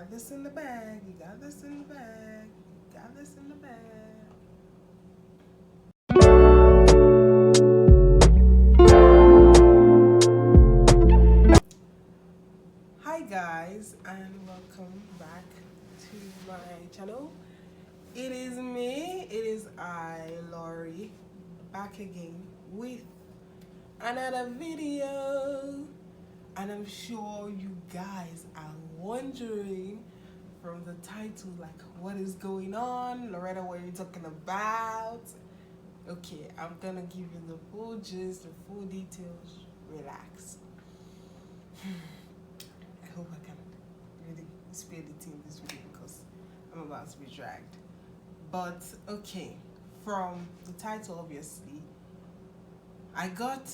got this in the bag. You got this in the bag. You got this in the bag. Hi guys, and welcome back to my channel. It is me, it is I, Laurie, back again with another video. And I'm sure you guys are wondering from the title, like, what is going on? Loretta, what are you talking about? Okay, I'm gonna give you the full gist, the full details. Relax. I hope I can really spare the tea in this video because I'm about to be dragged. But okay, from the title, obviously, I got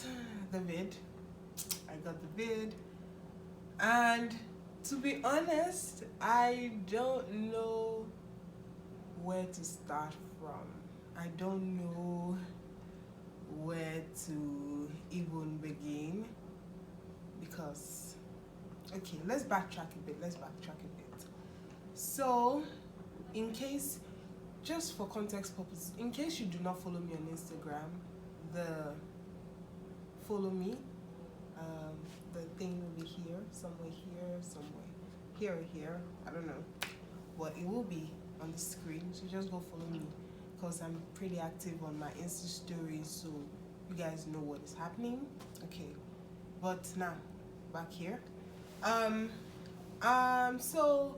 the vid. And to be honest, I don't know where to start from. I don't know where to even begin because, okay, let's backtrack a bit. So, in case, just for context purposes, in case you do not follow me on Instagram, follow me. The thing will be here, somewhere, here or here, I don't know, but it will be on the screen, so just go follow me because I'm pretty active on my Insta stories, so you guys know what is happening. Okay, but now back here. So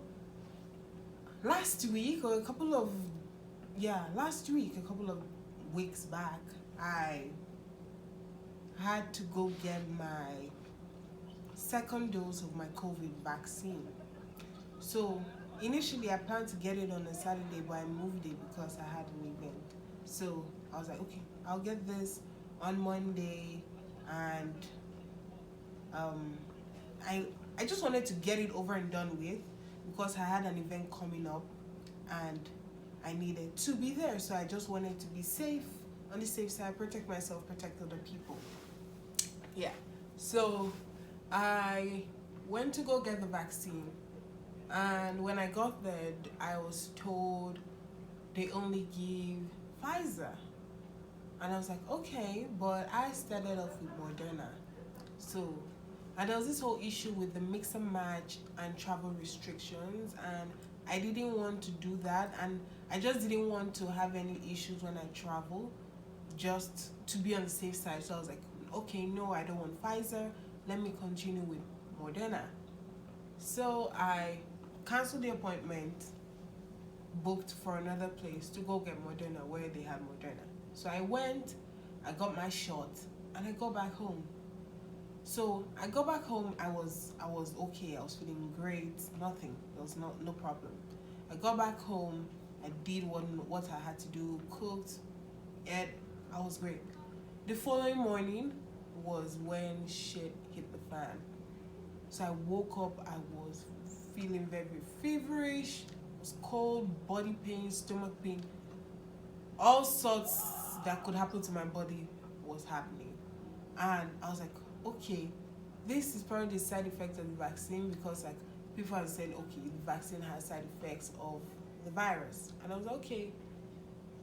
last week or a couple of weeks back, I had to go get my second dose of my COVID vaccine. So initially I planned to get it on a Saturday, but I moved it because I had an event. So I was like, okay, I'll get this on Monday, and I just wanted to get it over and done with because I had an event coming up and I needed to be there. So I just wanted to be safe, on the safe side, protect myself, protect other people. Yeah. So I went to go get the vaccine, and when I got there, I was told they only give Pfizer. And I was like, okay, but I started off with Moderna. So, and there was this whole issue with the mix and match and travel restrictions, and I didn't want to do that, and I just didn't want to have any issues when I travel, just to be on the safe side. So I was like, okay, no, I don't want Pfizer. Let me continue with Moderna. So I canceled the appointment, booked for another place to go get Moderna where they had Moderna. So I went, I got my shot, and I got back home. So I got back home, I was okay, I was feeling great, nothing, there was no problem. I got back home, I did what I had to do, cooked, ate, I was great. The following morning was when shit hit the fan. So I woke up, I was feeling very feverish, it was cold, body pain, stomach pain, all sorts that could happen to my body was happening. And I was like, okay, this is probably the side effect of the vaccine, because like people have said, okay, the vaccine has side effects of the virus. And I was like, okay,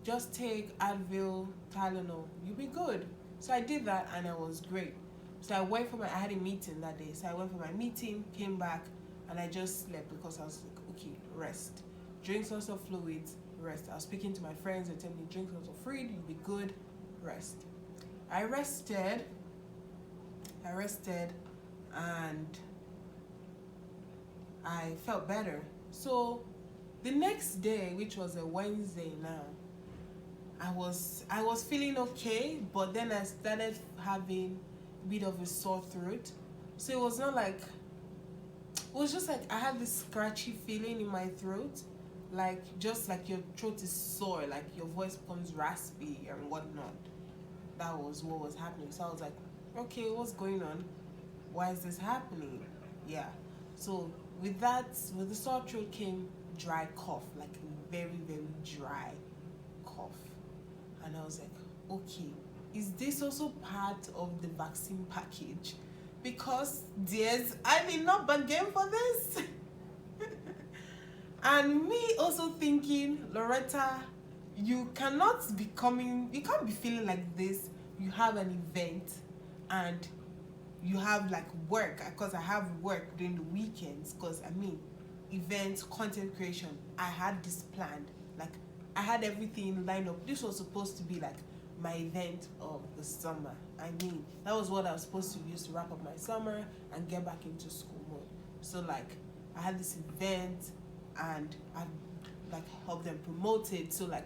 just take Advil, Tylenol, you'll be good. So I did that and I was great. So I had a meeting that day. So I went for my meeting, came back, and I just slept because I was like, okay, rest. Drink lots of fluids, rest. I was speaking to my friends, they told me, drink lots of fluid, you'll be good, rest. I rested, and I felt better. So the next day, which was a Wednesday now, I was feeling okay, but then I started having a bit of a sore throat. So it was not like, it was just like I had this scratchy feeling in my throat, like just like your throat is sore, like your voice becomes raspy and whatnot. That was what was happening. So I was like, okay, what's going on? Why is this happening? Yeah. So with the sore throat came dry cough, like a very dry cough. And I was like, okay, is this also part of the vaccine package? Because I did not bargain for this. And me also thinking, Loretta, you can't be feeling like this. You have an event and you have like work, because I have work during the weekends, because events, content creation, I had this planned. Like, I had everything lined up. This was supposed to be like my event of the summer. That was what I was supposed to use to wrap up my summer and get back into school mode. So like, I had this event and I like helped them promote it. So like,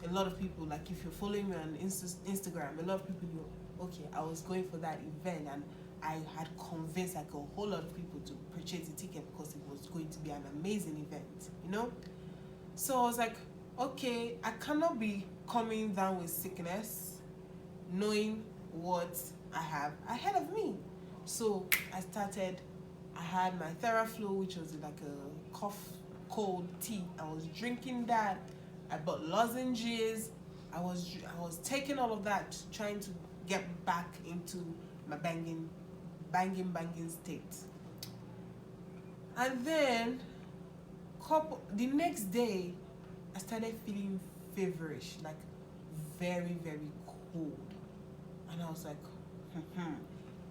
a lot of people, like if you're following me on Instagram, a lot of people know, okay, I was going for that event and I had convinced like a whole lot of people to purchase the ticket because it was going to be an amazing event. So I was like, okay, I cannot be coming down with sickness knowing what I have ahead of me. So I had my Theraflu, which was like a cough cold tea. I was drinking that. I bought lozenges. I was taking all of that, trying to get back into my banging state. And then the next day I started feeling feverish, like very, very cold. And I was like,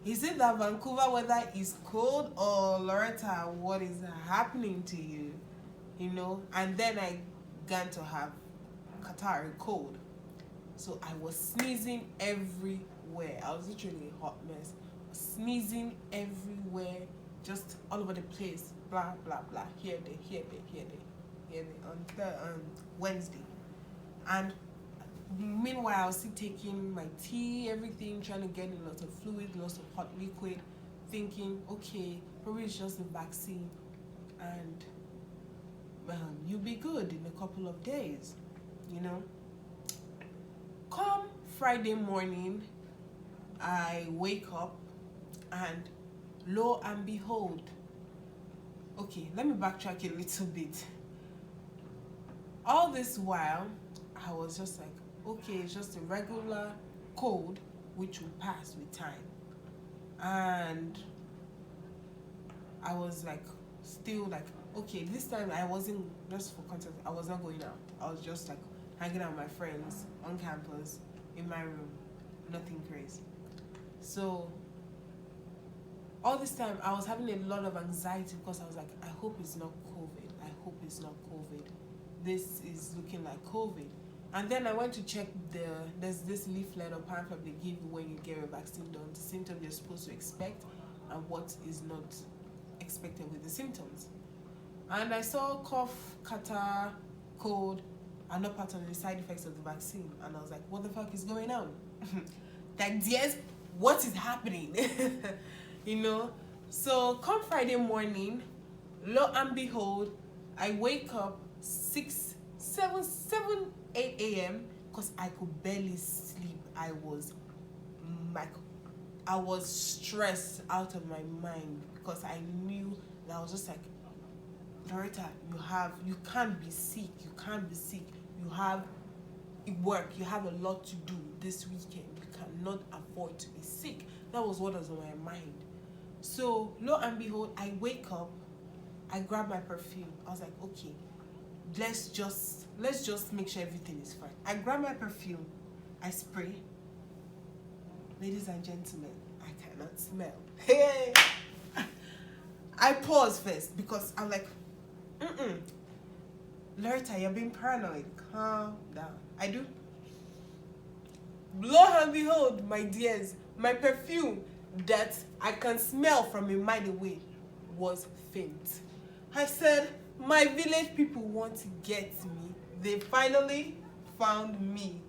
is it that Vancouver weather is cold, or Loretta, what is happening to you? And then I began to have catarrh, cold. So I was sneezing everywhere. I was literally a hot mess. Sneezing everywhere, just all over the place. Blah, blah, blah. Here, there, on Wednesday. And meanwhile, I was still taking my tea, everything, trying to get in lots of fluid, lots of hot liquid, thinking, okay, probably it's just the vaccine, and you'll be good in a couple of days, Come Friday morning, I wake up, and lo and behold, okay, let me backtrack a little bit. All this while, I was just like, okay, it's just a regular cold which will pass with time. And I was like, still like, okay, this time I wasn't, just for context, I was not going out. I was just like hanging out with my friends on campus in my room, nothing crazy. So all this time I was having a lot of anxiety because I was like, I hope it's not COVID. I hope it's not COVID. This is looking like COVID. And then I went to check there's this leaflet or pamphlet they give you when you get your vaccine done, the symptoms you're supposed to expect and what is not expected with the symptoms. And I saw cough, catarrh, cold are not part of the side effects of the vaccine. And I was like, what the fuck is going on? Like, yes, what is happening? So come Friday morning, lo and behold, I wake up 8 a.m. because I could barely sleep. I was stressed out of my mind because I knew that I was just like, Loretta, you can't be sick. You have work. You have a lot to do this weekend. You cannot afford to be sick. That was what was on my mind. So lo and behold, I wake up, I grab my perfume. I was like, okay, let's just make sure everything is fine. I grab my perfume, I spray. Ladies and gentlemen, I cannot smell. Hey! I pause first because I'm like, Loretta, you're being paranoid. Calm down. I do. Lo and behold, my dears, my perfume that I can smell from a mile away was faint. I said, my village people want to get me. They finally found me.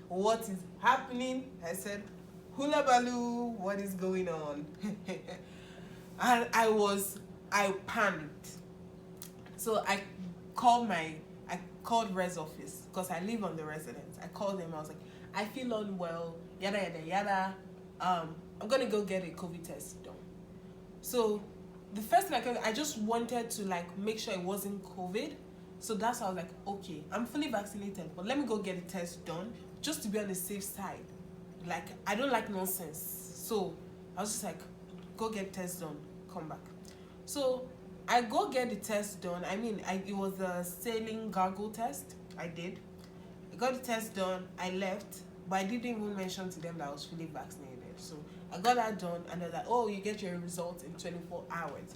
What is happening? I said, hula baloo, what is going on? And I panicked. So I called res office because I live on the residence. I called them. I was like, I feel unwell, yada yada yada. I'm gonna go get a COVID test done. So the first thing I just wanted to like make sure it wasn't COVID. So that's why I was like, okay, I'm fully vaccinated, but let me go get a test done just to be on the safe side. Like, I don't like nonsense. So I was just like, go get test done, come back. So I go get the test done. I mean, it was a saline gargle test. I did. I got the test done. I left, but I didn't even mention to them that I was fully vaccinated. So I got that done, and they're like, "Oh, you get your results in 24 hours."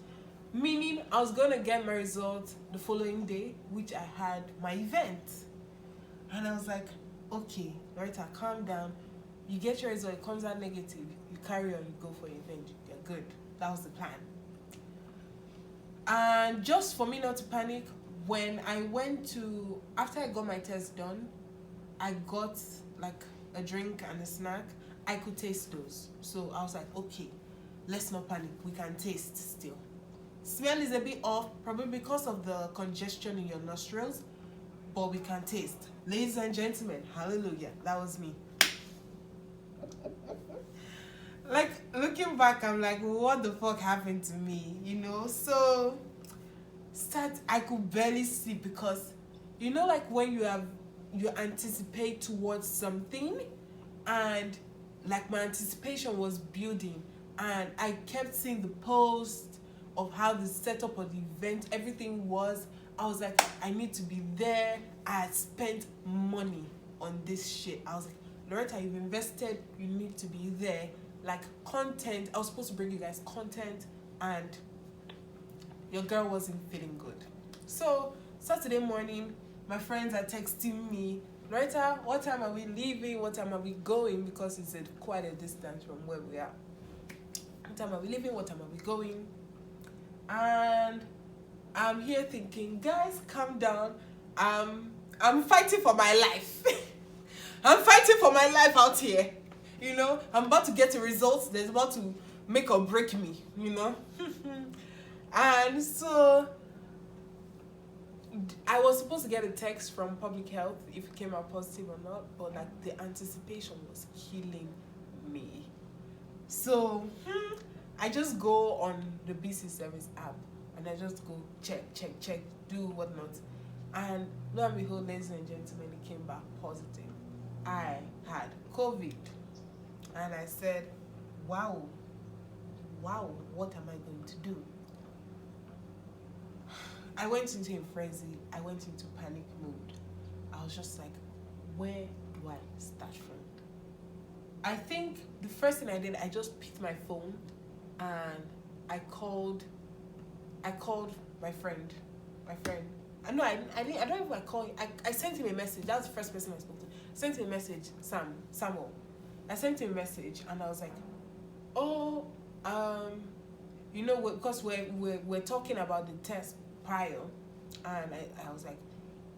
Meaning, I was gonna get my results the following day, which I had my event. And I was like, "Okay, Loretta, calm down. You get your result, it comes out negative. You carry on, you go for your event. You're good." That was the plan. And just for me not to panic, when I went to, after I got my test done, I got like a drink and a snack. I could taste those. So I was like, okay, let's not panic. We can taste still. Smell is a bit off, probably because of the congestion in your nostrils, but we can taste. Ladies and gentlemen, hallelujah, that was me. Like, looking back, I'm like, what the fuck happened to me, you know? So I could barely sleep, because you know, like when you anticipate towards something, and like my anticipation was building, and I kept seeing the post of how the setup of the event, everything was. I was like, I need to be there. I had spent money on this shit. I was like, Loretta, you've invested, you need to be there. Like, content, I was supposed to bring you guys content, and your girl wasn't feeling good. So Saturday morning, my friends are texting me, Loretta, what time are we leaving? What time are we going? Because it's quite a distance from where we are. What time are we leaving? What time are we going? And I'm here thinking, guys, calm down. I'm fighting for my life. I'm fighting for my life out here. You know, I'm about to get a result that's about to make or break me, you know. And so I was supposed to get a text from public health if it came out positive or not, but like the anticipation was killing me. So I just go on the BC Service app and I just go check, do whatnot. And lo and behold, ladies and gentlemen, it came back positive. I had COVID. And I said, wow, what am I going to do? I went into a frenzy. I went into panic mode. I was just like, where do I start from? I think the first thing I did, I just picked my phone and I called my friend. I don't know if I called him. I sent him a message. That was the first person I spoke to. I sent him a message, Samuel. I sent him a message and I was like, oh, you know, because we're talking about the test prior, and I was like,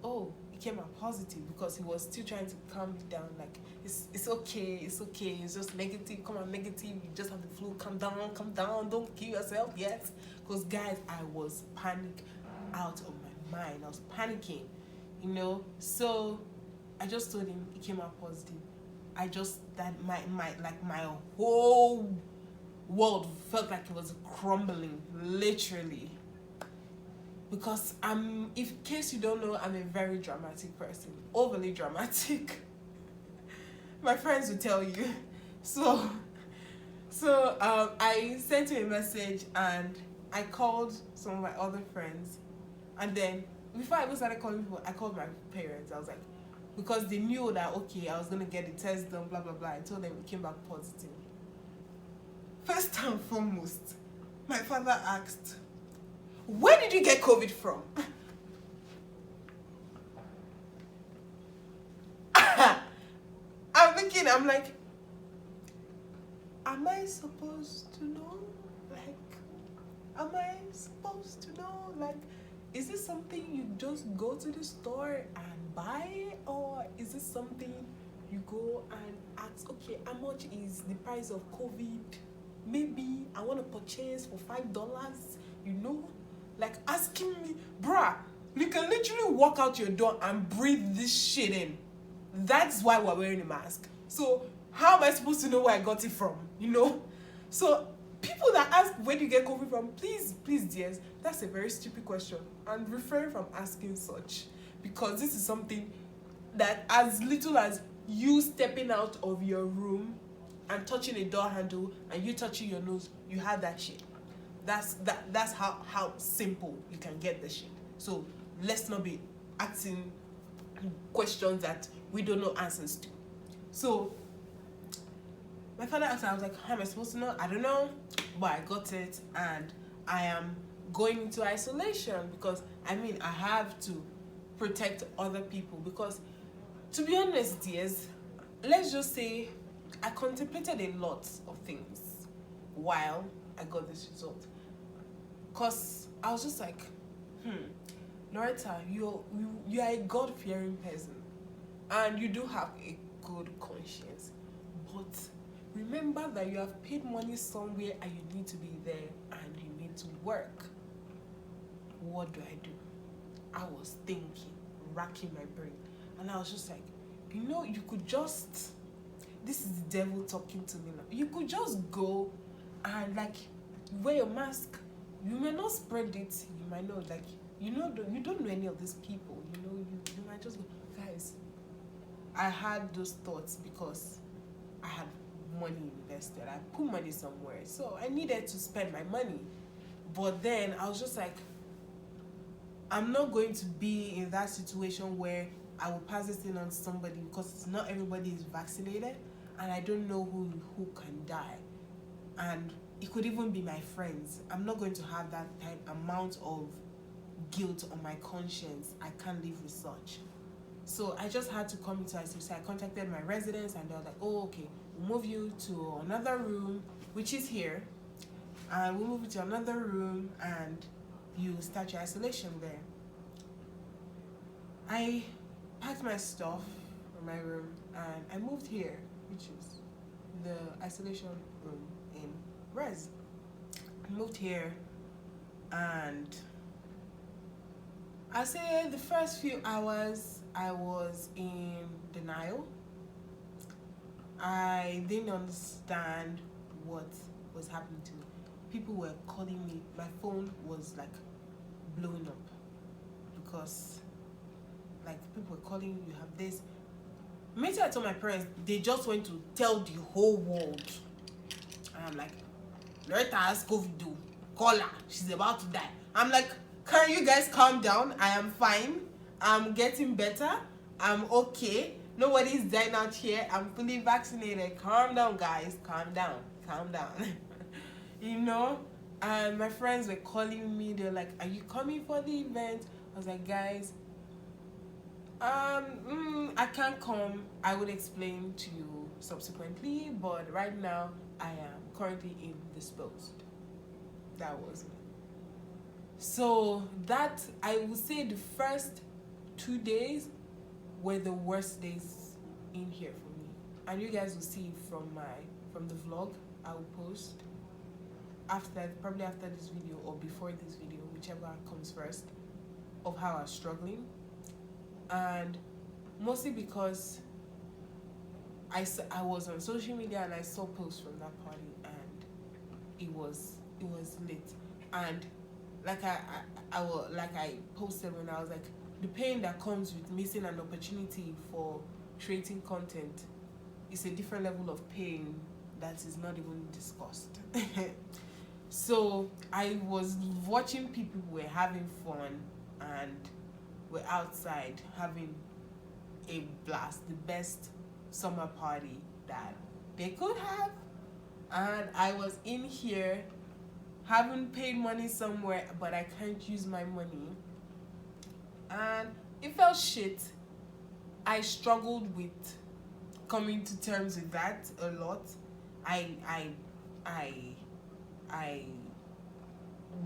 oh, it came out positive, because he was still trying to calm me down, like, it's okay, it's just negative, come on, negative, you just have the flu, calm down, don't kill yourself, yes, because guys, I was panic out of my mind, I was panicking, you know. So I just told him it came out positive. My whole world felt like it was crumbling, literally. Because in case you don't know, I'm a very dramatic person, overly dramatic. My friends will tell you. So I sent him a message and I called some of my other friends, and then before I even started calling people, I called my parents. I was like, because they knew that, okay, I was going to get the test done, blah, blah, blah. I told them it came back positive. First and foremost, my father asked, where did you get COVID from? I'm like, am I supposed to know? Am I supposed to know? Is this something you just go to the store and buy? Or is this something you go and ask, okay, how much is the price of COVID? Maybe I want to purchase for $5, you know? Asking me, bruh, you can literally walk out your door and breathe this shit in. That's why we're wearing a mask. So how am I supposed to know where I got it from, you know? So people that ask, where do you get COVID from? Please, dears, that's a very stupid question. And refrain from asking such, because this is something that, as little as you stepping out of your room and touching a door handle and you touching your nose, you have that shit. That's how simple you can get the shit. So let's not be asking questions that we don't know answers to. So my father asked, I was like, how am I supposed to know? I don't know, but I got it, and I am going into isolation because I have to protect other people. Because to be honest, dears, let's just say I contemplated a lot of things while I got this result. Because I was just like, Loretta, you are a God-fearing person, and you do have a good conscience, but remember that you have paid money somewhere and you need to be there and you need to work. What do I do? I was thinking, racking my brain, and I was just like, you could just, this is the devil talking to me now. You could just go and wear your mask. You may not spread it. You might not you don't know any of these people. You might just go, guys. I had those thoughts because I had money invested. I put money somewhere, so I needed to spend my money. But then I was just like, I'm not going to be in that situation where I will pass this thing on to somebody, because not everybody is vaccinated, and I don't know who can die, and it could even be my friends. I'm not going to have that amount of guilt on my conscience. I can't live with such. So I just had to come into isolation. So I contacted my residents, and they were like, oh, okay, we'll move you to another room, which is here, and we'll move you to another room, and you start your isolation there. I packed my stuff from my room, and I moved here, which is the isolation room in Res. I moved here, and I say the first few hours I was in denial. I didn't understand what was happening to me. People were calling me. My phone was blowing up because people were calling, you have this. Maybe I told my parents, they just went to tell the whole world. And I'm like, Loretta has COVID, call her, she's about to die. I'm like, can you guys calm down? I am fine. I'm getting better. I'm okay. Nobody's dying out here. I'm fully vaccinated. Calm down, guys. Calm down. Calm down. And my friends were calling me. They're like, are you coming for the event? I was like, guys, I can't come. I will explain to you subsequently, but right now I am currently indisposed. That was me. So that, I would say, the first 2 days were the worst days in here for me, and you guys will see from the vlog I will post probably after this video or before this video, whichever comes first, of how I was struggling. And mostly because I was on social media and I saw posts from that party, and it was lit. And I posted when I was like, the pain that comes with missing an opportunity for creating content is a different level of pain that is not even discussed. So I was watching people who were having fun and were outside having a blast, the best summer party that they could have, and I was in here having paid money somewhere, but I can't use my money, and it felt shit. I struggled with coming to terms with that a lot. I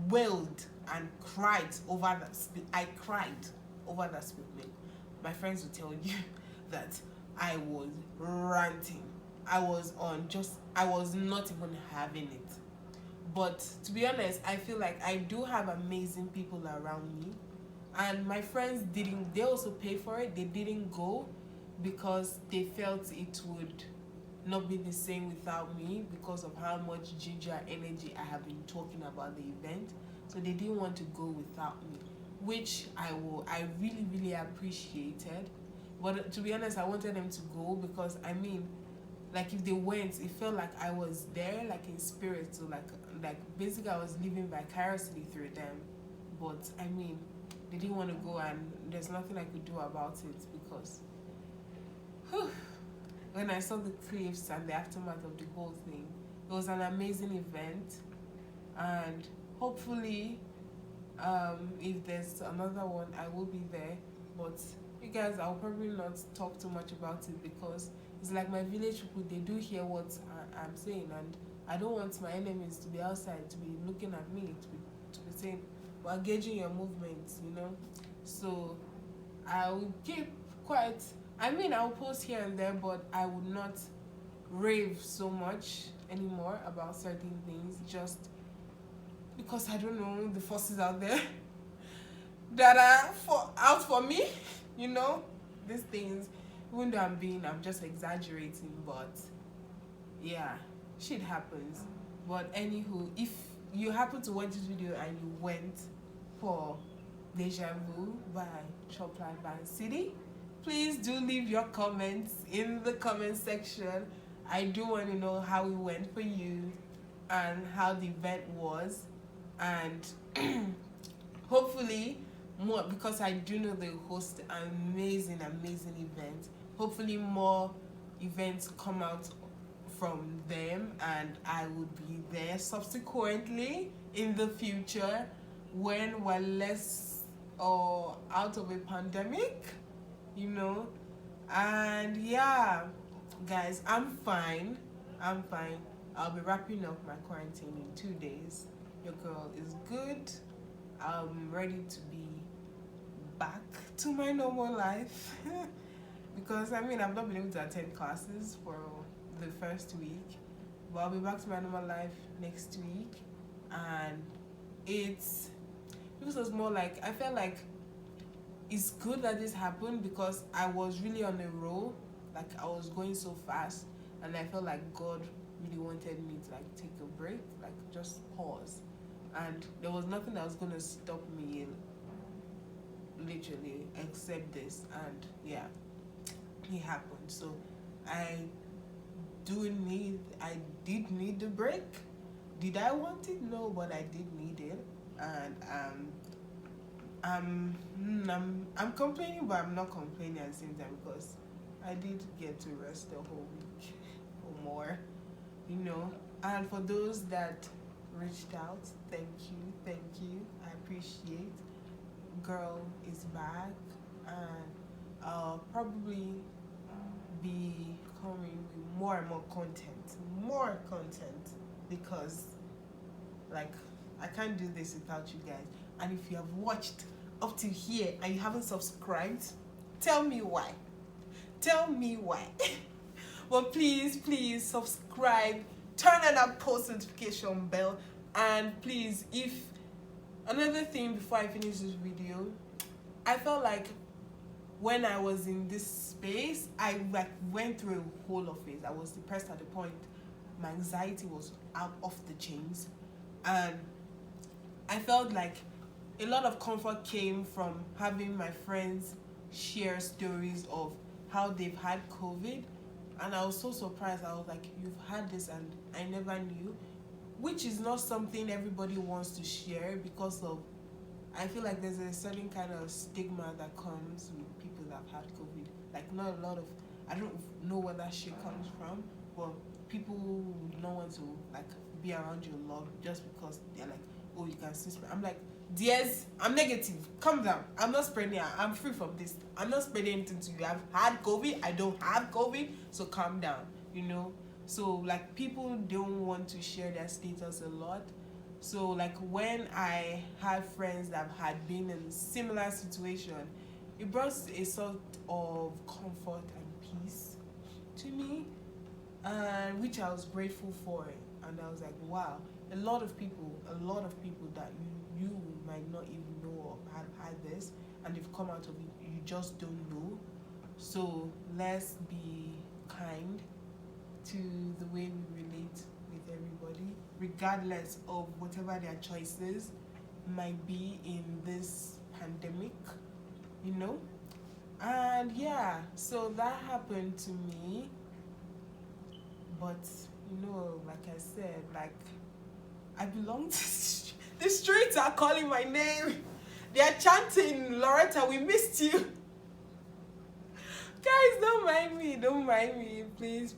wailed and cried over that. I cried over that spilled milk. My friends will tell you that I was ranting. I was not even having it. But to be honest, I feel like I do have amazing people around me, and my friends they also pay for it. They didn't go because they felt it would not be the same without me, because of how much ginger energy I have been talking about the event. So they didn't want to go without me, which I really, really appreciated. But to be honest, I wanted them to go because like if they went, it felt like I was there, like in spirit. So like basically I was living vicariously through them. But I mean, they didn't want to go, and there's nothing I could do about it because whew, when I saw the clips and the aftermath of the whole thing, it was an amazing event. And hopefully, if there's another one, I will be there. But you guys, I'll probably not talk too much about it because it's like my village people, they do hear what I'm saying, and I don't want my enemies to be outside, to be looking at me, to be saying, we're gauging your movements, you know. So I will keep quiet. I mean, I'll post here and there, but I would not rave so much anymore about certain things just because I don't know the forces out there that are out for me, you know. These things, even though I'm just exaggerating, but yeah, shit happens. But anywho, if you happen to watch this video and you went for Deja Vu by Chopland Band City, please do leave your comments in the comment section. I do want to know how it went for you and how the event was, and hopefully more, because I do know they host amazing events. Hopefully more events come out from them, and I would be there subsequently in the future when we're less or out of a pandemic, you know. And yeah, guys, I'm fine. I'll be wrapping up my quarantine in 2 days. Your girl is good. I'm ready to be back to my normal life because I mean, I've not been able to attend classes for the first week, but I'll be back to my normal life next week. And it was more like, I felt like it's good that this happened because I was really on a roll, like I was going so fast, and I felt like God really wanted me to like take a break, like just pause, and there was nothing that was gonna stop me literally except this. And yeah, it happened. So I did need the break. Did I want it? No, but I did need it. And I'm complaining, but I'm not complaining at the same time because I did get to rest the whole week or more, you know. And for those that reached out, thank you. I appreciate. Girl is back, and I'll probably be coming with more and more content because like I can't do this without you guys. And if you have watched up to here and you haven't subscribed, tell me why. Well, please subscribe, turn on that post notification bell, and please, if another thing before I finish this video, I felt like when I was in this space, I like went through a whole of it. I was depressed at the point. My anxiety was out off the chains, and I felt like a lot of comfort came from having my friends share stories of how they've had COVID, and I was so surprised. I was like, you've had this and I never knew, which is not something everybody wants to share because of, I feel like there's a certain kind of stigma that comes with people that have had COVID. Like not a lot of, I don't know where that shit comes from, but people would not want to like be around you a lot just because they're like, oh, you can see spread. I'm like, dears, I'm negative. Calm down. I'm not spreading it. I'm free from this. I'm not spreading anything to you. I've had COVID. I don't have COVID. So calm down, you know? So like people don't want to share their status a lot. So like when I had friends that had been in a similar situation, it brought a sort of comfort and peace to me, and which I was grateful for. And I was like, wow, a lot of people that you might not even know of have had this, and they've come out of it, you just don't know. So let's be kind to the way we relate with everybody, regardless of whatever their choices might be in this pandemic, you know. And yeah, so that happened to me, But like I said, like I belong to the streets are calling my name. They are chanting, Loretta, we missed you. Guys, don't mind me, please,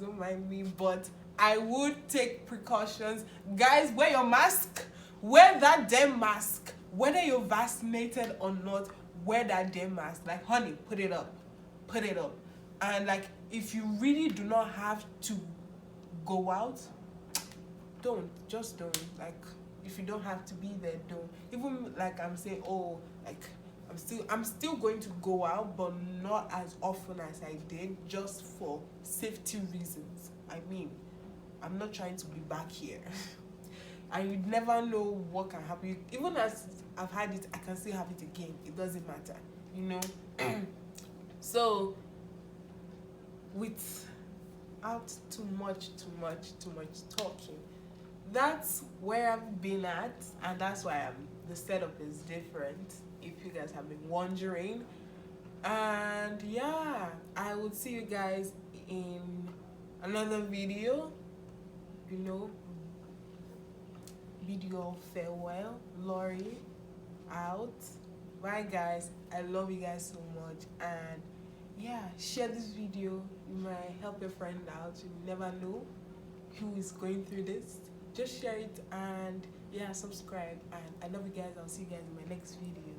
don't mind me. But I would take precautions. Guys, wear your mask, wear that damn mask. Whether you're vaccinated or not, wear that damn mask. Like, honey, put it up. And like, if you really do not have to go out, just don't. Like, if you don't have to be there, don't. Even like I'm saying, oh, like I'm still going to go out, but not as often as I did, just for safety reasons. I mean, I'm not trying to be back here. And you never know what can happen. Even as I've had it, I can still have it again. It doesn't matter, So, without too much talking, that's where I've been at, and that's why the setup is different, if you guys have been wondering. And yeah, I would see you guys in another video, video of farewell. Lori out. Bye guys, I love you guys so much. And yeah, share this video. You might help a friend out. You never know who is going through this. Just share it, and yeah, subscribe. And I love you guys. I'll see you guys in my next video.